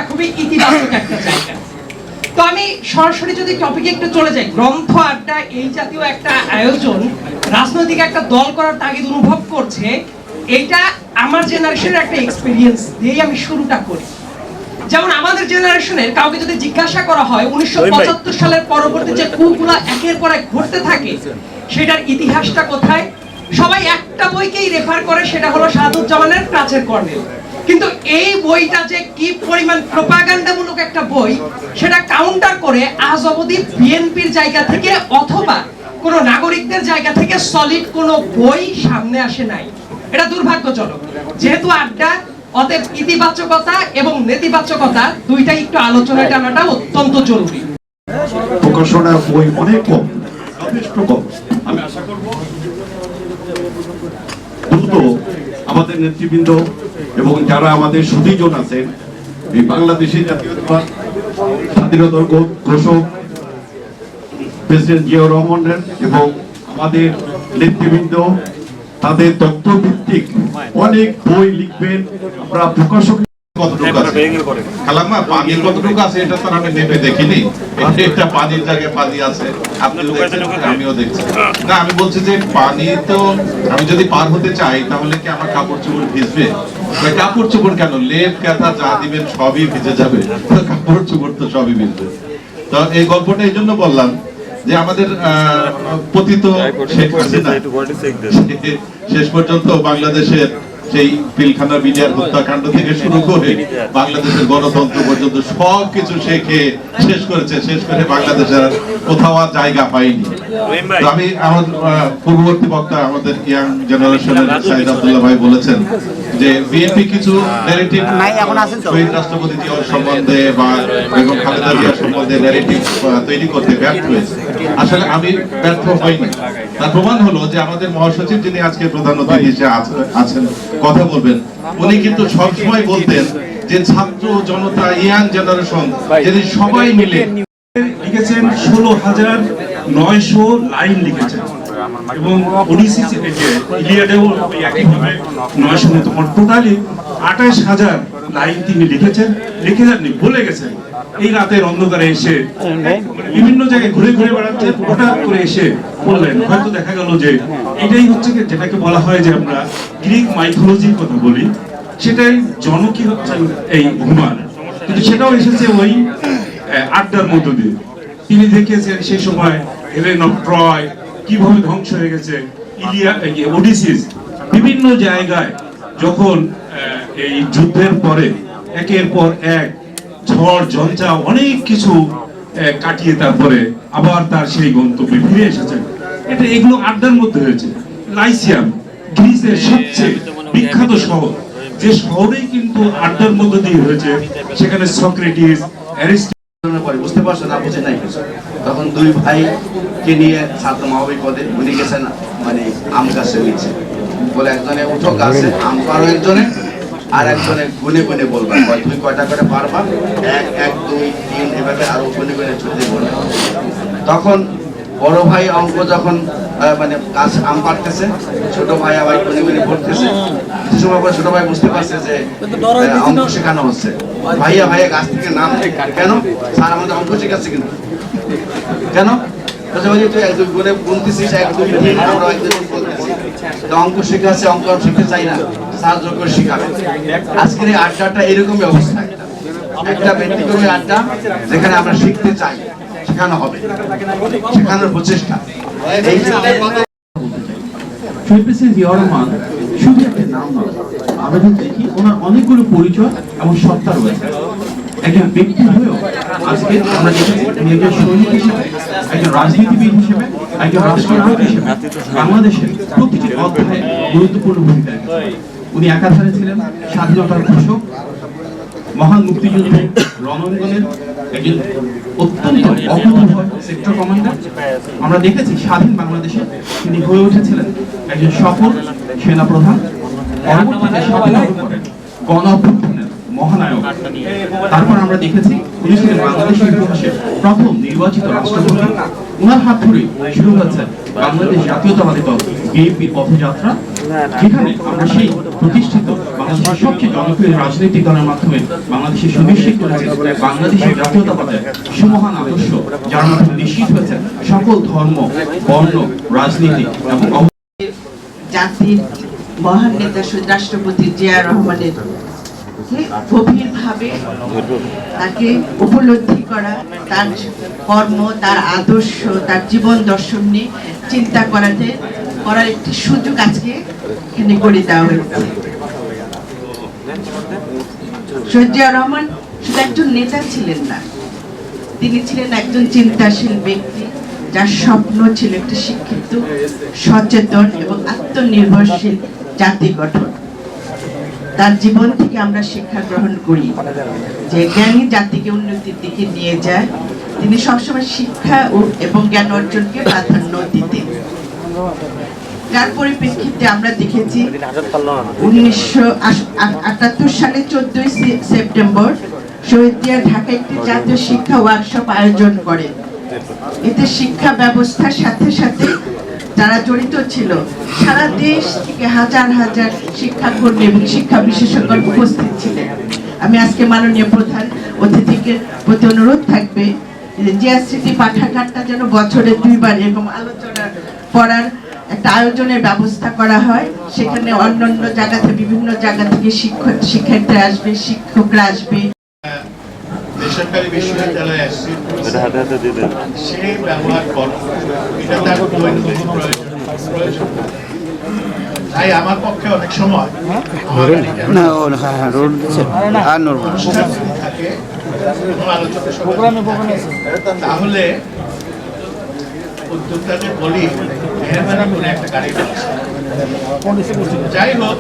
খুবই ইতিবাচক একটা জায়গা। তো আমি সরাসরি যদি টপিকে একটু চলে যাই, গ্রন্থ আড্ডা এই জাতীয় একটা আয়োজন রাজনৈতিক একটা দল করার তাগিদ অনুভব করছে, এটা আমার জেনারেশনের একটা এক্সপেরিয়েন্স দিয়েই আমি শুরুটা করি। যেমন আমাদের জেনারেশনের কাউকে যদি জিজ্ঞাসা করা হয় 1975 সালের পরবর্তী যে কুগুলো একের পর এক ঘটতে থাকে সেটার ইতিহাসটা কোথায়, সবাই একটা বইকেই রেফার করে, সেটা হলো শাহাদুজ্জামানের প্রাচের কর্নেল। কিন্তু এই বইটা যে কি পরিমাণ প্রোপাগান্ডামূলক একটা বই, সেটা কাউন্টার করে আজ অবধি বিএনপির জায়গা থেকে অথবা কোনো নাগরিকদের জায়গা থেকে সলিড কোনো বই সামনে আসে নাই। এটা দুর্ভাগ্যজনক। যেহেতু আড্ডা, অতএব ইতিবাচকতা এবং নেতিবাচকতা দুইটাই একটু আলোচনায় টানাটা অত্যন্ত জরুরি। প্রকাশনার বই অনেক কম, যথেষ্ট কম। আমি আশা করব দ্রুত আমাদের নেতৃবৃন্দ এবং যারা আমাদের সুধীজন আছেন, এই বাংলাদেশি জাতীয়তাবাদ স্বাধীনতার ঘোষক প্রেসিডেন্ট জিয়াউর রহমানের এবং আমাদের নেতৃবৃন্দ তাদের তথ্যভিত্তিক অনেক বই লিখবেন। আমরা প্রকাশক কতটুকু আছে খালাম্মা, পানির কতটুকু আছে এটা তো আমি নেমে দেখিনি। এটা পানির জায়গায় পানি আছে, আপনিও দেখছেন, আমিও দেখছি। না, আমি বলছি যে পানি তো আমি যদি পার হতে চাই তাহলে কি আমার কাপড় চোপড় ভিজবে? কাপড় চোপড় কেন, লেপ কাঁথা যা দিবেন সবই ভিজে যাবে, কাপড় চোপড় তো সবই ভিজবে। তো এই গল্পটা এই জন্য বললাম যে আমাদের পতিত শেখ হাসিনা শেষ পর্যন্ত বাংলাদেশের সেই পিলখানা মিডিয়ার হত্যাকাণ্ড থেকে শুরু করে বাংলাদেশের গণতন্ত্র পর্যন্ত সবকিছু শেষ করেছে। শেষ করে বাংলাদেশের কোথাও আর জায়গা পায়নি। আমি আমার পূর্ববর্তী বক্তা আমাদের ইয়াং জেনারেশনের সাইদ আব্দুল্লাহ ভাই বলেছেন যে বিএনপি কিছু ন্যারেটিভ শহীদ রাষ্ট্রপতি জিয়াউর সম্বন্ধে বা বেগম খালেদা জিয়ার সম্বন্ধে ন্যারেটিভ তৈরি করতে ব্যর্থ হয়েছে। আসলে আমি ব্যর্থ হইনি। তার প্রমাণ হলো যে আমাদের মহাসচিব যিনি আজকে প্রধান অতিথি হিসেবে আছেন, কথা বলবেন, উনি কিন্তু সবসময় বলতেন যে ছাত্র জনতা ইয়াং জেনারেশন যদি সবাই মিলে লিখেছেন 16,900 লাইন লিখেছেন এবং ওডিসি ইলিয়াডেও একইভাবে 900 মতো, টোটালি 28,000 লাইন তিনি লিখেছেন। লিখে যাননি, বলে গেছেন। এই রাতের অন্ধকারে এসে বিভিন্ন জায়গায় ঘুরে ঘুরে বেড়াচ্ছে, হঠাৎ করে এসে বললেন। হয়তো দেখা গেল যে এটাই হচ্ছে যেটাকে বলা হয় যে আমরা গ্রিক মাইথোলজির কথা বলি, সেটাই জনকই হচ্ছেন এই হুমায়ুন। কিন্তু সেটাও এসেছে ওই আড্ডার মধ্য দিয়ে। তিনি দেখিয়েছেন সেই সময় হেলেন অফ ট্রয় কিভাবে ধ্বংস হয়ে গেছে, ওডিসিস বিভিন্ন জায়গায় যখন এই যুদ্ধের পরে একের পর এক ঝড় ঝঞ্ঝা অনেক কিছু কাটিয়ে তারপরে আবার তার সেই গন্তব্যে ফিরে এসেছেন। এটা এগুলো আড্ডার মধ্যে হয়েছে। লাইসিয়াম গ্রিসের সবচেয়ে বিখ্যাত শহর, যে শহরেই কিন্তু আড্ডার মধ্যে দিয়ে হয়েছে। সেখানে সক্রেটিস, অ্যারিস্টটল, বুঝতে পারছো না, বুঝে নাই তখন দুই ভাইকে নিয়ে ছাত্র মহাবী পদে উনি গেছেন মানে আম গাছে নিচে, বলে একজনে উঠো গাছে আম পারো, একজনে আর একজনে গুনে গুনে বলবা তুমি কয়টা করে পারবা, 1 1 2 3 এভাবে আরো গুনে গুনে ছুটে বলে। তখন বড় ভাই অঙ্ক যখন মানে গাছ আম পাড়তেছে, ছোট ভাই আবার গুনে গুনে পড়তেছে। কিছু সময় পরে ছোট ভাই বুঝতে পারছে যে অঙ্ক শেখানো হচ্ছে। ভাইয়া ভাইয়া গাছ থেকে নাম, কেন স্যার আমাদের অঙ্ক শেখাচ্ছে কিন্তু, কেন তুই 1 2 গুনে গুনতেছিস, 1 2 3 আমরা 1 2 3 বলতেছি, তো অঙ্ক শেখাচ্ছে, অঙ্ক শিখতে চাই না, স্যার জোর করে শিখাবে। আজকের এই আড্ডাটা এরকমই অবস্থা, একটা ব্যক্তিগত আড্ডা যেখানে আমরা শিখতে চাই, শেখানো হবে, শেখানোর প্রচেষ্টা। শহীদ প্রেসিডেন্ট জিয়াউর রহমান শুধু একটা নাম নয়, আমরা যদি দেখি ওনার অনেকগুলো পরিচয় এবং সত্তা রয়েছে। একজন ব্যক্তি হয়েও আজকে আমরা দেখেছি তিনি একজন সৈনিক হিসেবে, একজন রাজনীতিবিদ হিসেবে, একজন রাষ্ট্রনায়ক হিসেবে বাংলাদেশের প্রতিটি অধ্যায়ে গুরুত্বপূর্ণ ভূমিকা রেখেছেন। উনি একাধারে ছিলেন স্বাধীনতার ঘোষক, মহান মুক্তিযুদ্ধের রণাঙ্গনের একজন অত্যন্ত অকুতোভয় সেক্টর কমান্ডার। আমরা দেখেছি স্বাধীন বাংলাদেশে তিনি হয়ে উঠেছিলেন একজন সফল সেনাপ্রধান। পরবর্তীতে স্বাধীনতার পরে গণ অভ্যুত্থানের মহানায়ক। তারপর আমরা দেখেছি উনি ছিলেন বাংলাদেশের ইতিহাসের প্রথম নির্বাচিত রাষ্ট্রপতি। ওনার হাত ধরে শুরু হচ্ছে বাংলাদেশ জাতীয়তাবাদী দল বিএনপির পথযাত্রা, যেখানে আমরা সেই প্রতিষ্ঠিত বাংলাদেশের সবচেয়ে জনপ্রিয় রাজনৈতিক দলের মাধ্যমে বাংলাদেশে সুনিশ্চিত করেছে বাংলাদেশের জাতীয়তাবাদের সুমহান আদর্শ, যার মাধ্যমে নিশ্চিত হয়েছে সকল ধর্ম, বর্ণ, রাজনীতি এবং জাতির মহান নেতা রাষ্ট্রপতি জিয়া রহমানের গভীরভাবে তাকে উপলব্ধি করা, তার কর্ম, তার আদর্শ, তার জীবন দর্শন নিয়ে চিন্তা করার একটি সুযোগ আজকে এখানে করে দেওয়া হয়েছে। শহীদ জিয়া রহমান শুধু একজন নেতা ছিলেন না, তিনি ছিলেন একজন চিন্তাশীল ব্যক্তি, যার স্বপ্ন ছিল একটি শিক্ষিত, সচেতন এবং আত্মনির্ভরশীল জাতি গঠন। তার জীবন থেকে আমরা শিক্ষা গ্রহণ করি যে জ্ঞানী জাতিকে উন্নতির দিকে নিয়ে যায়। তিনি সবসময় শিক্ষা এবং জ্ঞান অর্জনকে প্রাধান্য দিতেন, যার পরিপ্রেক্ষিতে আমরা দেখেছি 1978 সালে 14 সেপ্টেম্বর শহীদ জিয়া ঢাকায় একটি জাতীয় শিক্ষা ওয়ার্কশপ আয়োজন করেন। এতে শিক্ষা ব্যবস্থার সাথে সাথে যারা জড়িত ছিল সারা দেশ থেকে হাজার হাজার শিক্ষাকর্মী এবং শিক্ষা বিশেষজ্ঞ উপস্থিত ছিলেন। আমি আজকে মাননীয় প্রধান অতিথিকে প্রতি অনুরোধ থাকবে যে জিয়া স্মৃতি পাঠাগারটা যেন বছরে 2 বার এরকম আলোচনা করার একটা আয়োজনের ব্যবস্থা করা হয়। সেখানে অন্যান্য জায়গাতে বিভিন্ন জায়গা থেকে শিক্ষার্থীরা আসবে, শিক্ষকরা আসবে। বেসরকারি বিশ্ববিদ্যালয়ে আসছে সে ব্যবহার করো, এটা তার দৈনন্দিন প্রয়োজন। তাই আমার পক্ষে অনেক সময় থাকে তাহলে উদ্যোক্তাদের বলি মেহরবানি করে একটা গাড়ি। যাই হোক,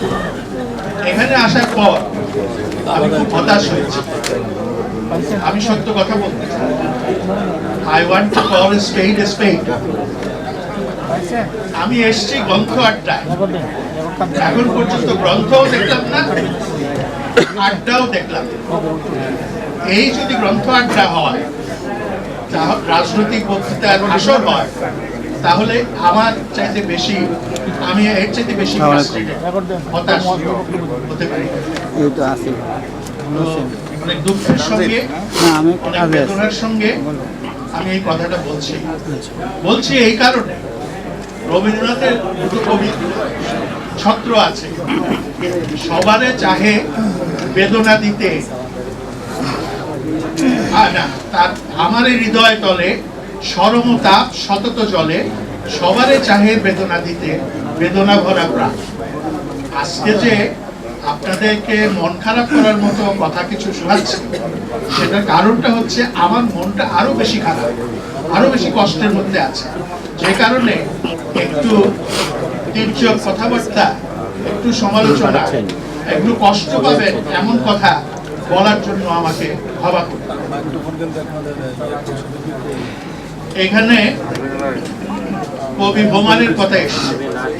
এখানে আসার পর আমি খুব হতাশ হয়েছি। আমি সত্য কথা বলতে চাই। I want to call a spade a spade. আমি এসছি গ্রন্থ আড্ডায়, এখন পর্যন্ত গ্রন্থও দেখলাম না, আড্ডাও দেখলাম। এই যদি গ্রন্থ আড্ডা হয়, রাজনৈতিক বক্তৃতার আসর হয়, তাহলে আমার চাইতে বেশি, আমি এর চাইতে বেশি হতাশ হতে পারি। অনেক দুঃখের সঙ্গে, অনেক বেদনার সঙ্গে আমি এই কথাটা বলছি এই কারণে, রবীন্দ্রনাথের কবি ছত্র আছে, সবারে চাহে বেদনা দিতে, না তার আমার হৃদয় তলে সরমতাপ সতত জলে, সবারে চাহে বেদনা দিতে, বেদনা ভরা প্রাণ। আজকে যে আপনাদেরকে মন খারাপ করার মতো কথা কিছু শোনাচ্ছি, সেটার কারণটা হচ্ছে আমার মনটা আরো বেশি খারাপ, আরো বেশি কষ্টের মধ্যে আছে। যে কারণে একটু তীর্যক কথাবার্তা, একটু সমালোচনা, একটু কষ্ট পাবেন এমন কথা বলার জন্য আমাকে ভাবা করতে। এখানে কবি হোমারের কথা এসেছে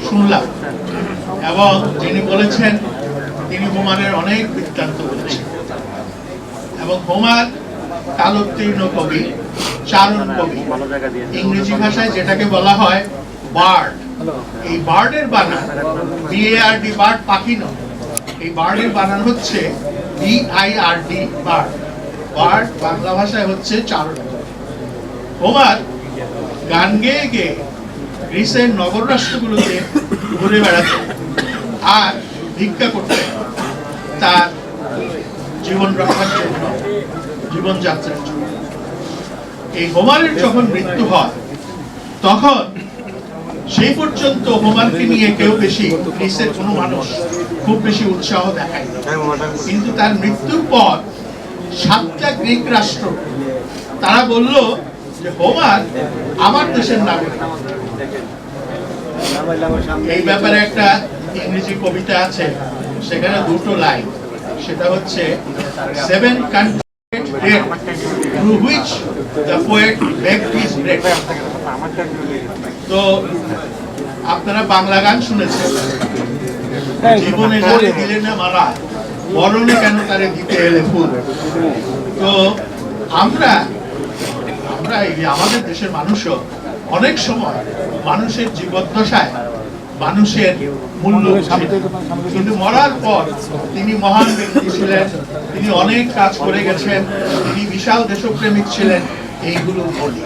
শুনলাম, এবং যিনি বলেছেন তিনি হোমারের অনেক বৃত্তান্ত বলেছেন। এবং হোমার কালোত্তীর্ণ কবি, চারণ কবি, ইংরেজি ভাষায় যেটাকে বলা হয় বার্ড। এই বার্ডের বানান BARD, বার্ড পাখি নয়, এই বার্ডের বানান হচ্ছে BIRD, বার্ড। বার্ড বাংলা ভাষায় হচ্ছে চারণ। হোমার গান গেয়ে গেয়ে গ্রিসের নগর রাষ্ট্রগুলোতে ঘুরে বেড়াতেন আর ভিক্ষা করতেন তার জীবন রক্ষার জন্য, জীবনযাত্রার জন্য। এই হোমারের যখন মৃত্যু হয়, তখন সেই পর্যন্ত হোমারকে নিয়ে কেউ বেশি, গ্রিসের কোনো মানুষ খুব বেশি উৎসাহ দেখায়। কিন্তু তার মৃত্যুর পর 7টা গ্রিক রাষ্ট্র তারা বলল যে হোমার আমার দেশের নাগরিক। এই ব্যাপারে একটা ইংরেজি কবিতা আছে, সেখানে 2টো লাইন, সেটা হচ্ছে 7 countries through which the poet begged his bread. তো আপনারা বাংলা গান শুনেছেন, জীবনে জানি দিলে না মালা, মরণে কেন তারে দিতে এলে ফুল। তো আমরা এই আমাদের দেশের মানুষও অনেক সময় মানুষের জীবদ্দশায় মানুষের মূল্য বুঝি না। কিন্তু মরার পর তিনি মহান ব্যক্তি ছিলেন, তিনি অনেক কাজ করে গেছেন, তিনি বিশাল দেশপ্রেমিক ছিলেন, এইগুলো বলি।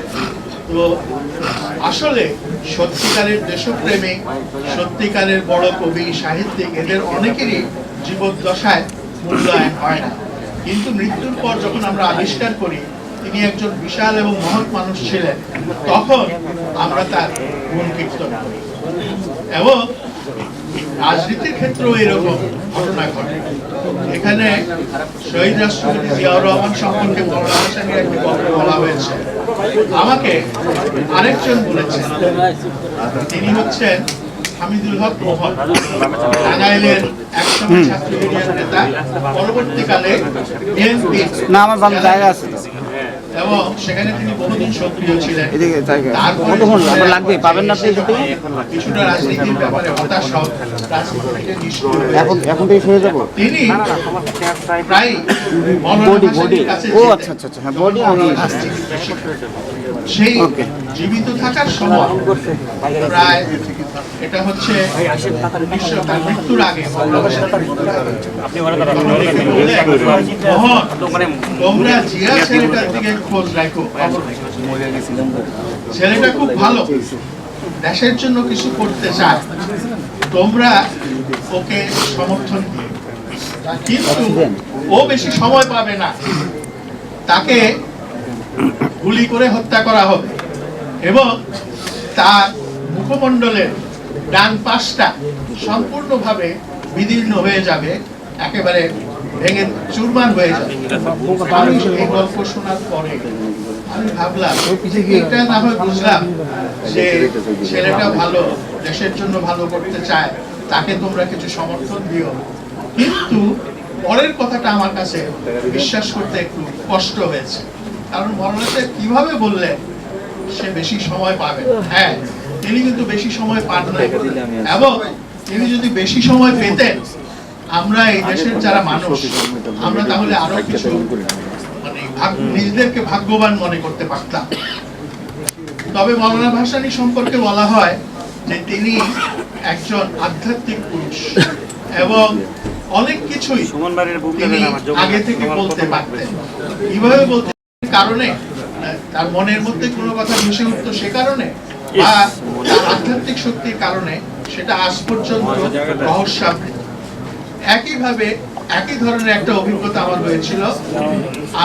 তো আসলে সত্যিকারের দেশপ্রেমিক, সত্যিকারের বড় কবি, সাহিত্যিক, এদের অনেকেরই জীবদ্দশায় মূল্যায়ন হয় না। কিন্তু মৃত্যুর পর যখন আমরা আবিষ্কার করি তিনি একজন বিশাল এবং মহৎ মানুষ ছিলেন, তখন আমরা তার গুণ কীর্তন করি। এবং রাজনীতির ক্ষেত্রেও এরকম ঘটনা ঘটে। এখানে শহীদ রাষ্ট্রপতি জিয়াউর রহমান সম্পর্কে মওলানা ভাসানীর একটি গল্প বলা হয়েছে। আমাকে আরেকজন বলেছেন, তিনি হচ্ছেন হামিদুল হক মোহন, টাঙ্গাইলের একসময় ছাত্র ইউনিয়ন নেতা, পরবর্তীকালে বিএনপি না আমার বাম জায়গা আছে তো এবং সেখানে তিনি বহুদিন সক্রিয় ছিলেন। এদিকে জায়গা তারপরে কতক্ষণ আবার লাগবে পাবেন না আপনি এখান থেকে কিছুটা রাজনীতির ব্যাপারে হতাশ হন, রাজনীতি থেকে নিষ্ক্রিয় হয়ে যান। এখন থেকে সরে যাবো তিনি প্রায় মওলানা বডি ভাসানীর কাছে ও যেতেন। আচ্ছা আচ্ছা আচ্ছা হ্যাঁ বডি আমি সেই জীবিত থাকার সময় প্রায় এটা হচ্ছে তার মৃত্যুর আগে মওলানা ভাসানীর মৃত্যুর আগে মোহন, তোমরা জিয়া ছেলেটার দিকে খোঁজ রাখো, ছেলেটা খুব ভালো, দেশের জন্য কিছু করতে চায়, তোমরা ওকে সমর্থন দিও। কিন্তু ও বেশি সময় পাবে না, তাকে গুলি করে হত্যা করা হবে এবং তার মুখমণ্ডলের ডান পাশটা সম্পূর্ণভাবে বিদীর্ণ হয়ে যাবে, একেবারে ভেঙে চুরমার হয়ে যাবে। আমি এই গল্প শোনার পরে আমি ভাবলাম এটা না হয় বুঝলাম যে ছেলেটা ভালো, দেশের জন্য ভালো করতে চায়, তাকে তোমরা কিছু সমর্থন দিও। কিন্তু পরের কথাটা আমার কাছে বিশ্বাস করতে একটু কষ্ট হয়েছে, কারণ মওলানা সাহেব কিভাবে বললেন সে বেশি সময় পাবে। হ্যাঁ, তিনি কিন্তু বেশি সময় পান না, এবং তিনি যদি বেশি সময় পেতেন আমরা এই দেশের যারা মানুষ আমরা তাহলে আরো কিছু মানে নিজেদেরকে ভাগ্যবান মনে করতে পারতাম। তবে মওলানা ভাসানী সম্পর্কে বলা হয় যে তিনি একজন আধ্যাত্মিক পুরুষ এবং অনেক কিছুই তিনি আগে থেকে বলতে পারতেন। কিভাবে বলতে, কারণে তার মনের মধ্যে কোনো কথা ভেসে উঠতো সে কারণে, বা তার আধ্যাত্মিক শক্তির কারণে, সেটা আজ পর্যন্ত রহস্যাবৃত। একইভাবে একই ধরনের একটা অভিজ্ঞতা আমার হয়েছিল।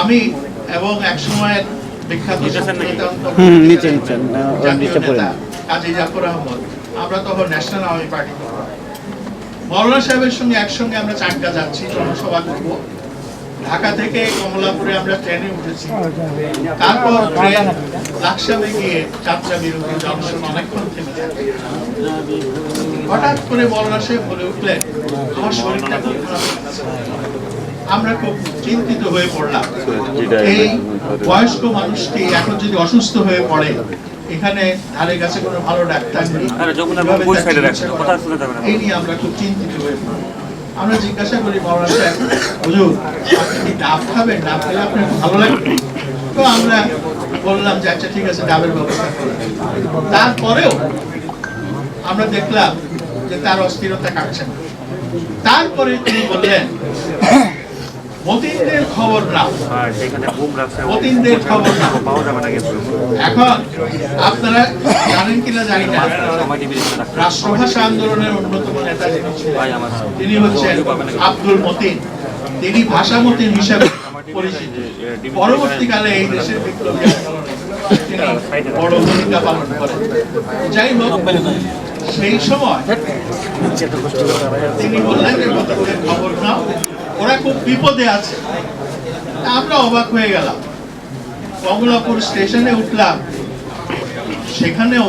আমি এবং এক সময়ের বিখ্যাত কাজী জাফর আহমদ, আমরা তখন ন্যাশনাল আওয়ামী পার্টি করতাম। মওলানা সাহেবের সঙ্গে একসঙ্গে আমরা চাকদা যাচ্ছি, জনসভা করব। ঢাকা থেকে কমলাপুরে আমরা ট্রেনে উঠেছি, তারপর ট্রেন লাকসামে গিয়ে যাত্রা বিরতি, জনসন অনেকক্ষণ থেমে থাকে। হঠাৎ করে মওলানা সাহেব বলে উঠলেন, আমার শরীরটা খুব খারাপ লাগছে। আমরা খুব চিন্তিত হয়ে পড়লাম, এই বয়স্ক মানুষটি এখন যদি অসুস্থ হয়ে পড়ে, এখানে ধারে কাছে কোনো ভালো ডাক্তার নেই, এই নিয়ে আমরা খুব চিন্তিত হয়ে পড়লাম। আমরা জিজ্ঞাসা করি মওলানা সাহেব, হুজুর আপনি কি ডাব খাবেন, ডাব খেলে আপনার ভালো লাগবে? তো আমরা বললাম যে আচ্ছা ঠিক আছে, ডাবের ব্যবস্থা করি। তারপরেও আমরা দেখলাম যে তার অস্থিরতা কাটছে না। তারপরে তিনি বললেন, মতিনদের খবর নাও, মতিনদের খবর নাও। এখন আপনারা জানেন কিনা জানি না, রাষ্ট্রভাষা আন্দোলনের অন্যতম নেতা যিনি ছিলেন, তিনি হচ্ছেন আব্দুল মতিন। তিনি ভাষা মতিন হিসাবে পরিচিত। পরবর্তীকালে এই দেশের বিপ্লবী আন্দোলনে তিনি বড় ভূমিকা পালন করেন। যাই হোক, সেই সময় তিনি বললেন যে মতিনদের খবর নাও, ওরা খুব বিপদে আছে। আমরা অবাক হয়ে গেলাম। কমলাপুর স্টেশনে উঠলাম, সেখানেও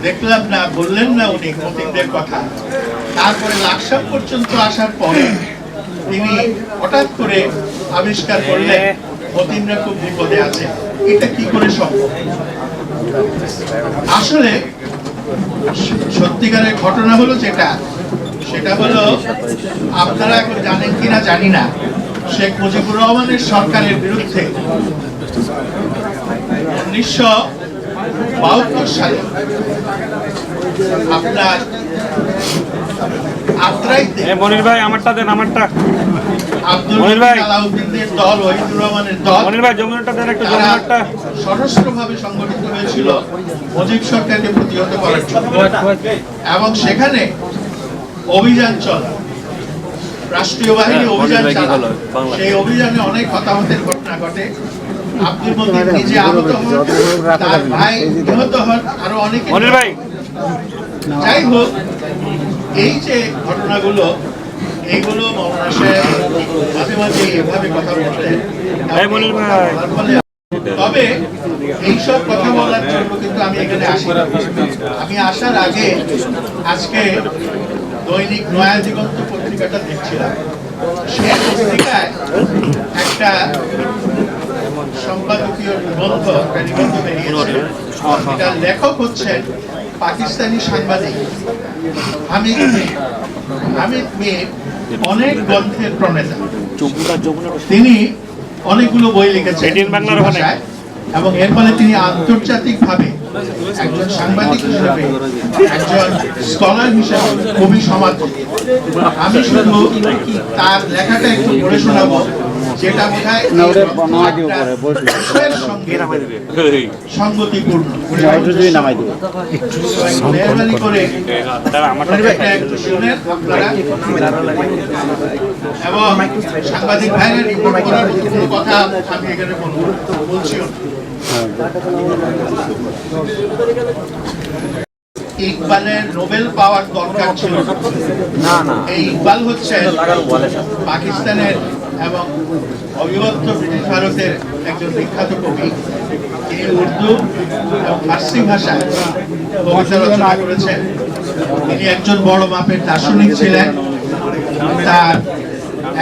দেখলাম না, বললেন না উনি মতিনদের কথা। তারপরে লাকসাম পর্যন্ত আসার পরে তিনি হঠাৎ করে আবিষ্কার করলেন মতিনরা খুব বিপদে আছে। এটা কি করে সম্ভব? আসলে সত্যিকারের ঘটনা হলো যেটা, সেটা হলো, আপনারা এখন জানেন কিনা জানি না, শেখ মুজিবুর রহমানের সরকারের বিরুদ্ধে 1972 সালে আপনার আত্রাইতে মনির ভাই আমারটা দেন, আমারটা আব্দুল মনির ভাই। আলাউদ্দিনের দল, ওহিদুর রহমানের দল, মনির ভাই যমুনাটা দেন, একটু তারা যমুনাটা। সশস্ত্রভাবে সংগঠিত হয়েছিল মুজিব সরকারকে প্রতিহত করার জন্য, এবং সেখানে অভিযান চলে, রাষ্ট্রীয় বাহিনী অভিযান চালায়। সেই অভিযানে অনেক হতাহতের ঘটনা ঘটে। আব্দুল মতিন নিজে আহত হন, তার ভাই নিহত হন, আরো অনেকে। মনির ভাই যাই হোক, এই যে ঘটনাগুলো, এইগুলো মৌলানা সাহেব মাঝে মাঝে এভাবে কথা বলতেন। এই মনির ভাই। তবে এইসব কথা বলার জন্য কিন্তু আমি এখানে আসি। আমি আসার আগে আজকে দৈনিক নয়া দিগন্ত পত্রিকাটা দেখছিলাম। সেই পত্রিকায় একটা সম্পাদকীয় নিবন্ধ বেরিয়েছে। এটার লেখক হচ্ছেন পাকিস্তানি সাংবাদিক হামিদ মীর। হামিদ মীর অনেক গ্রন্থের প্রণেতা। তিনি অনেকগুলো বই লিখেছেন বাংলার ভাষায়, এবং এর ফলে তিনি আন্তর্জাতিকভাবে একজন সাংবাদিক হিসেবে, একজন স্কলার হিসেবে খুবই সমাদৃত। আমি শুধু তার লেখাটা একটু পড়ে শোনাবো, যেটা বোধহয় বিষয়ের সঙ্গে সঙ্গতিপূর্ণ। মেহরবানি করে এটা একটু শুনেন আপনারা, এবং সাংবাদিক ভাইরা রিপোর্ট করার কোনো কথা আমি এখানে বলছিও না। ইকবালের নোবেল পাওয়ার দরকার ছিল না। এই ইকবাল হচ্ছে পাকিস্তানের এবং অবিভক্ত ব্রিটিশ ভারতের একজন বিখ্যাত কবি। তিনি উর্দু এবং ফার্সি ভাষায় কবিতা রচনা করেছেন। তিনি একজন বড় মাপের দার্শনিক ছিলেন। তার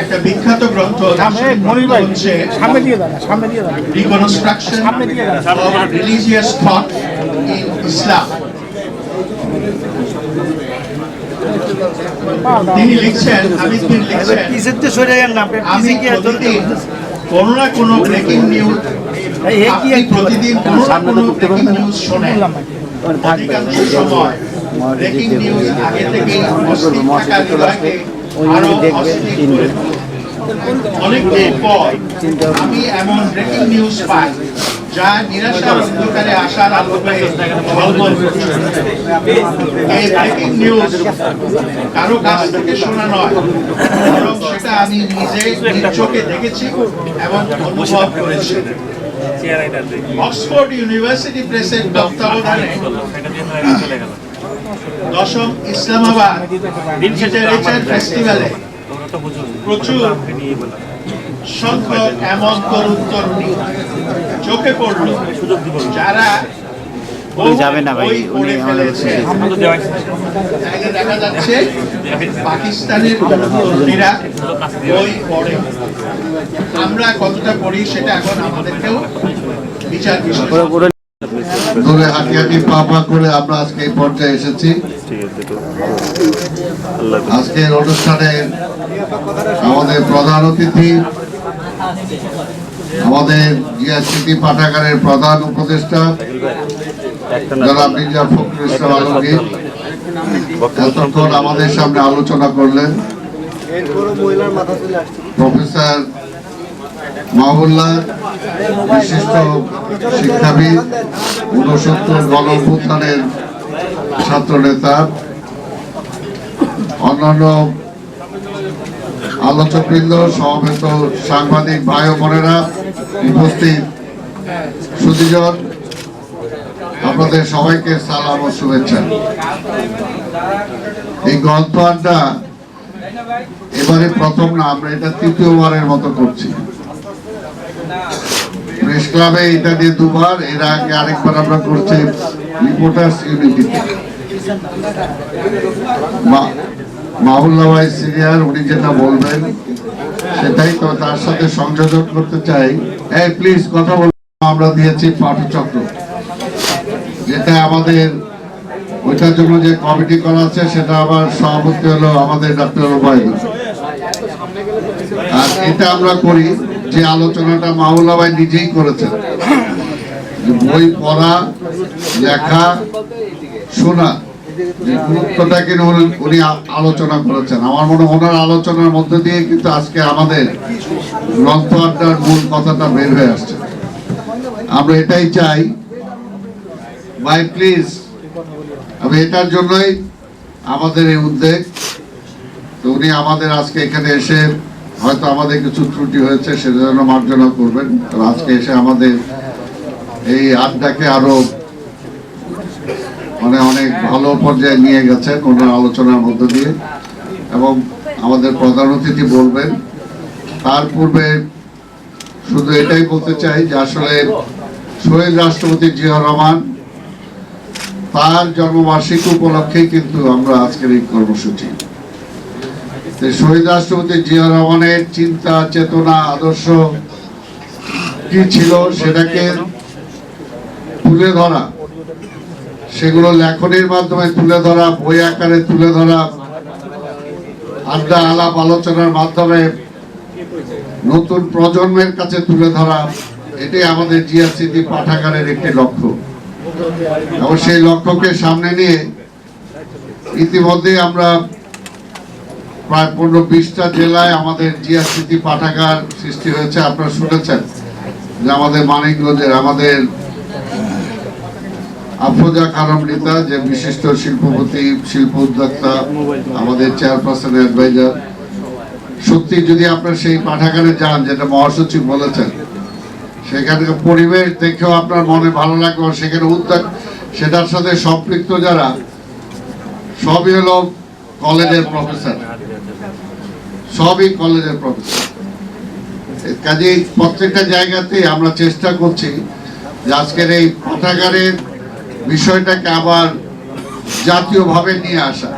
একটা বিখ্যাত গ্রন্থ হচ্ছে reconstruction of religious thought in Islam. তিনি লিখছেন, হামিদ মীর লিখছেন, আমি প্রতিদিন কোনো না কোনো ব্রেকিং নিউজ, আপনি প্রতিদিন কোনো না কোনো ব্রেকিং নিউজ শোনেন। অধিকাংশ সময় ব্রেকিং নিউজ আগে থেকেই অস্থির থাকা হৃদয়কে আরো অস্থির করে তোলে। অনেকদিন পর আমি এমন ব্রেকিং নিউজ পাই যা নিরাশার অন্ধকারে আশার আলোকে ঝলমল করছে। এই ব্রেকিং নিউজ কারো কাছ থেকে শোনা নয়, বরং সেটা আমি নিজে নিজ চোখে দেখেছি এবং অনুভব করেছি। অক্সফোর্ড ইউনিভার্সিটি প্রেসের তত্ত্বাবধানে 10ম ইসলামাবাদ লিটারেচার ফেস্টিভ্যালে প্রচুর সংখ্যক এমন তরুণ তরুণী চোখে পড়ল যারা যাবে না ভাই, উনি আমাদের দেখা যাচ্ছে পাকিস্তানের তরুণীরা বই পড়ে। আমরা কতটা পড়ি সেটা এখন আমাদেরকেও বিচার বিষয়। ধরে হাঁটি হাঁটি পা পা করে আমরা আজকে এই পর্যায়ে এসেছি। আজকের অনুষ্ঠানে আমাদের প্রধান অতিথি, আমাদের জিয়া স্মৃতি পাঠাগারের প্রধান উপদেষ্টা জনাব মির্জা ফখরুল ইসলাম আলমগীর এতক্ষণ আমাদের সামনে আলোচনা করলেন। প্রফেসর মাহবুল্লাহ, বিশিষ্ট শিক্ষাবিদ, 69 গণ অভ্যুত্থানের ছাত্র নেতা, অন্যান্য আলোচকবৃন্দ, সমবেত সাংবাদিক ভাই ও বোনেরা, উপস্থিত সুধীজন, আপনাদের সবাইকে সালাম ও শুভেচ্ছা। এই গল্প আড্ডা এবারে প্রথম না, আমরা এটা তৃতীয়বারের মতো করছি। প্রেস ক্লাবে এটা দিয়ে দুবার, এর আগে আরেকবার আমরা করছি রিপোর্টার্স ইউনিটিতে। মাহুল্লাহ ভাই সিনিয়র, উনি যেটা বলবেন সেটাই, তো তার সাথে সংযোজন করতে চাই। এই প্লিজ কথা বলবো। আমরা দিয়েছি পাঠচক্র, যেটা আমাদের ওইটার জন্য যে কমিটি করা আছে সেটা আবার সভাপতি হলো আমাদের ডক্টর ওবায়দুল। আর এটা আমরা করি যে আলোচনাটা মাওলা ভাই নিজেই করেছেন, বই পড়া, লেখা, শোনা, যে গুরুত্বটাকে উনি আলোচনা করেছেন। আমার মনে হয় ওনার আলোচনার মধ্যে দিয়ে কিন্তু আজকে আমাদের গ্রন্থ আড্ডার মূল কথাটা বের হয়ে আসছে। আমরা এটাই চাই ভাই, প্লিজ। আমি এটার জন্যই আমাদের এই উদ্যোগ। তো উনি আমাদের আজকে এখানে এসে হয়তো আমাদের কিছু ত্রুটি হয়েছে সেটা যেন মার্জনা করবেন। তো আজকে এসে আমাদের এই আড্ডাকে আরো অনেক ভালো পর্যায়ে নিয়ে গেছেন ওনার আলোচনার মধ্য দিয়ে। এবং আমাদের প্রধান অতিথি বলবেন, তার পূর্বে শুধু এটাই বলতে চাই যে আসলে শহীদ রাষ্ট্রপতি জিয়াউর রহমান তার জন্মবার্ষিকী উপলক্ষেই কিন্তু আমরা আজকের এই কর্মসূচি। শহীদ রাষ্ট্রপতি জিয়াউর রহমানের চিন্তা, চেতনা, আদর্শ কি ছিল সেটাকে তুলে ধরা, সেগুলো লেখনের মাধ্যমে তুলে ধরা, বই আকারে তুলে ধরা, আড্ডা আলাপ আলোচনার মাধ্যমে নতুন প্রজন্মের কাছে তুলে ধরা, এটাই আমাদের জিয়া স্মৃতি পাঠাগারের একটি লক্ষ্য। এবং সেই লক্ষ্যকে সামনে নিয়ে ইতিমধ্যে আমরা প্রায় 15-20টা জেলায় আমাদের জিয়া স্মৃতি পাঠাগার সৃষ্টি হয়েছে। আপনারা শুনেছেন যে আমাদের মানিকগঞ্জের আমাদের আফরোজা খানম রিতা, যে বিশিষ্ট শিল্পপতি, শিল্প উদ্যোক্তা, আমাদের চেয়ারপারসন অ্যাডভাইজার, সত্যি যদি আপনার সেই পাঠাগারে যান, যেটা মহাসচিব বলেছেন, সেখানকার পরিবেশ দেখেও আপনার মনে ভালো লাগবে। সেখানে উদ্যোগ, সেটার সাথে সম্পৃক্ত যারা সবই হলো কলেজের প্রফেসর, সবই কলেজের প্রফেসর। কাজেই প্রত্যেকটা জায়গাতেই আমরা চেষ্টা করছি যে আজকের এই পাঠাগারের বিষয়টাকে আবার জাতীয়ভাবে নিয়ে আসা।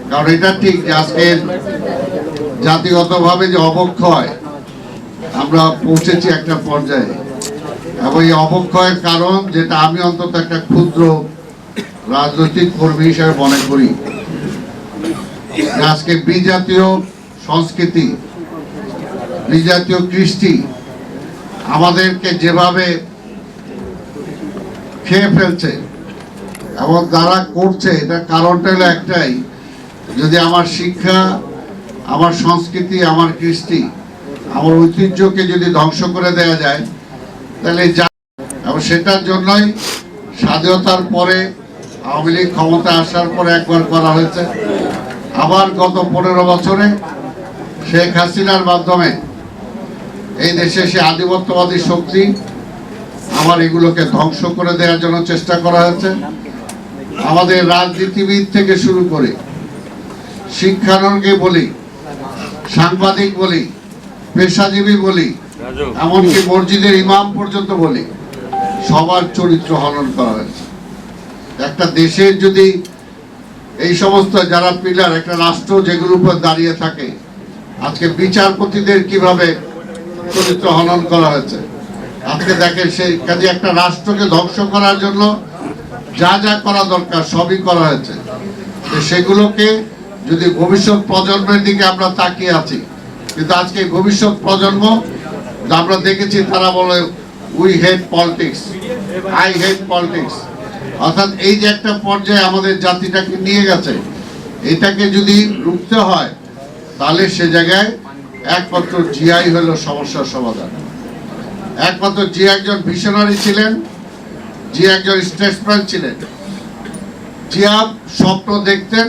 কারণ এটা ঠিক যে আজকের জাতিগতভাবে যে অবক্ষয়, আমরা পৌঁছেছি একটা পর্যায়ে, এবং এই অবক্ষয়ের কারণ যেটা আমি অন্তত একটা ক্ষুদ্র রাজনৈতিক কর্মী হিসেবে মনে করি, আজকে বিজাতীয় সংস্কৃতি, বিজাতীয় কৃষ্টি আমাদেরকে যেভাবে খেয়ে ফেলছে, এবং যারা করছে এটার কারণটা হলো একটাই, যদি আমার শিক্ষা, আমার সংস্কৃতি, আমার কৃষ্টি, আমার ঐতিহ্যকে যদি ধ্বংস করে দেওয়া যায়, তাহলে এবং সেটার জন্যই স্বাধীনতার পরে আওয়ামী লীগ ক্ষমতা আসার পরে একবার করা হয়েছে, আবার গত 15 বছরে শেখ হাসিনার মাধ্যমে এই দেশে সে আধিপত্যবাদী শক্তি আমার এগুলোকে ধ্বংস করে দেওয়ার জন্য চেষ্টা করা হয়েছে। আমাদের রাজনীতিবিদ থেকে শুরু করে শিক্ষানকে বলি, সাংবাদিক বলি, পেশাজীবী বলি, এমনকি মসজিদের ইমাম পর্যন্ত বলি, সবার চরিত্র হনন করা হয়েছে। একটা দেশের যদি এই সমস্ত যারা পিলার, একটা রাষ্ট্র যেগুলোর উপর দাঁড়িয়ে থাকে, আজকে বিচারপতিদের কিভাবে চরিত্র হনন করা হয়েছে। আজকে দেখেন সেই কাজে একটা রাষ্ট্রকে ধ্বংস করার জন্য যা যা করা দরকার সবই করা হয়েছে। সেগুলোকে যদি ভবিষ্যৎ প্রজন্মের দিকে আমরা তাকিয়ে আছি, কিন্তু আজকে ভবিষ্যৎ প্রজন্ম আমরা দেখেছি তারা বলে we hate politics, I hate politics. অর্থাৎ এই যে একটা পর্যায়ে আমাদের জাতিটাকে নিয়ে গেছে, এটাকে যদি রুখতে হয় তাহলে সে জায়গায় একমাত্র জিয়াই হলো সমস্যার সমাধান। একমাত্র জিয়া একজন ভিশনারি ছিলেন, জিয়া একজন স্টেটসম্যান ছিলেন। জিয়া স্বপ্ন দেখতেন